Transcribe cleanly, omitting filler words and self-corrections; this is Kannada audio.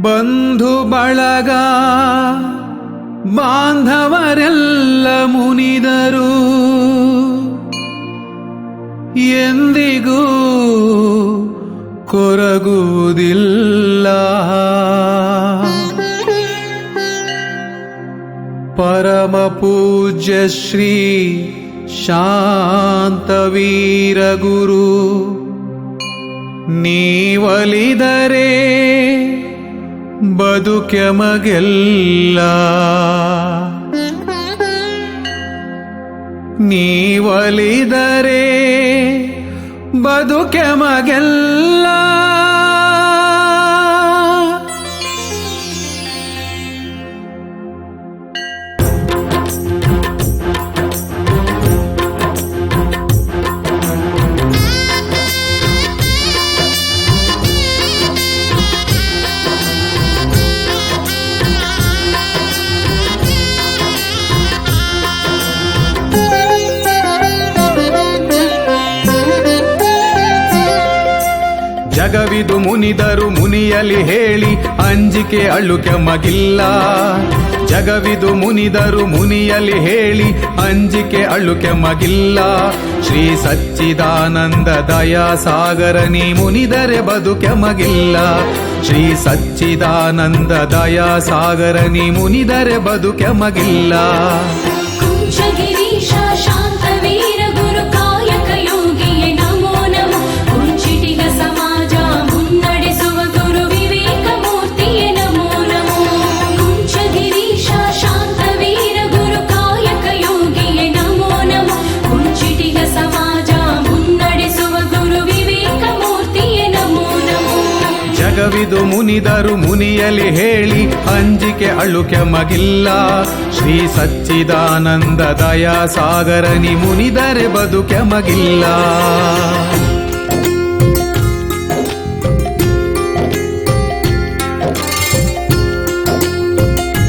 ಬಂಧು ಬಳಗ ಬಾಂಧವರೆಲ್ಲ ಮುನಿದರು ಎಂದಿಗೂ ಕೊರಗುವುದಿಲ್ಲ. ಪರಮ ಪೂಜ್ಯ ಶ್ರೀ ಶಾಂತವೀರ ಗುರು ನೀವಲಿದರೆ ಬದುಕೆಮಗೆಲ್ಲ, ನೀವಲಿದರೆ ಬದುಕೆಮಗೆಲ್ಲ. ಜಗವಿದು ಮುನಿದರು ಮುನಿಯಲಿ ಹೇಳಿ ಅಂಜಿಕೆ ಅಳುಕೆ ಮಗಿಲ್ಲ. ಜಗವಿದು ಮುನಿದರು ಮುನಿಯಲಿ ಹೇಳಿ ಅಂಜಿಕೆ ಅಳುಕೆ ಮಗಿಲ್ಲ. ಶ್ರೀ ಸಚ್ಚಿದಾನಂದ ದಯಾ ಸಾಗರ ನೀ ಮುನಿದರೆ ಬದುಕೆ ಮಗಿಲ್ಲ. ಶ್ರೀ ಸಚ್ಚಿದಾನಂದ ದಯಾ ಸಾಗರ ನೀ ಮುನಿದರೆ ಬದುಕೆ ಮಗಿಲ್ಲ. ಕುಂಚಗಿರೀಶ ಶಾಂತವೀರ ಗುರು ಕಾಯಕ ಯೋಗಿಯೇ ನಮೋ ನಮೋ. ಕುಂಚಿಟಿಗ ಸಮಾಜ ಮುನ್ನಡೆಸುವ ಗುರು ವಿವೇಕ ಮೂರ್ತಿಯೇ ನಮೋ ನಮೋ. ಕುಂಚಗಿರೀಶ ಶಾಂತವೀರ ಗುರು ಕಾಯಕ ಯೋಗಿಯೇ ನಮೋ ನಮೋ. ಕುಂಚಿಟಿಗ ಸಮಾಜ ಮುನ್ನಡೆಸುವ ಗುರು ವಿವೇಕ ಮೂರ್ತಿಯೇ ನಮೋ ನಮೋ. ಜಗವಿದು ಮುನಿದರು ಮುನಿಯಲಿ ಹೇಳಿ ಅಂಜಿಕೆ ಅಳುಕೆ ಮಗಿಲ್ಲ. ಶ್ರೀ ಸಚ್ಚಿದಾನಂದ ದಯಾ ಸಾಗರ ನೀ ಮುನಿದರೆ ಬದುಕೆ ಮಗಿಲ್ಲ.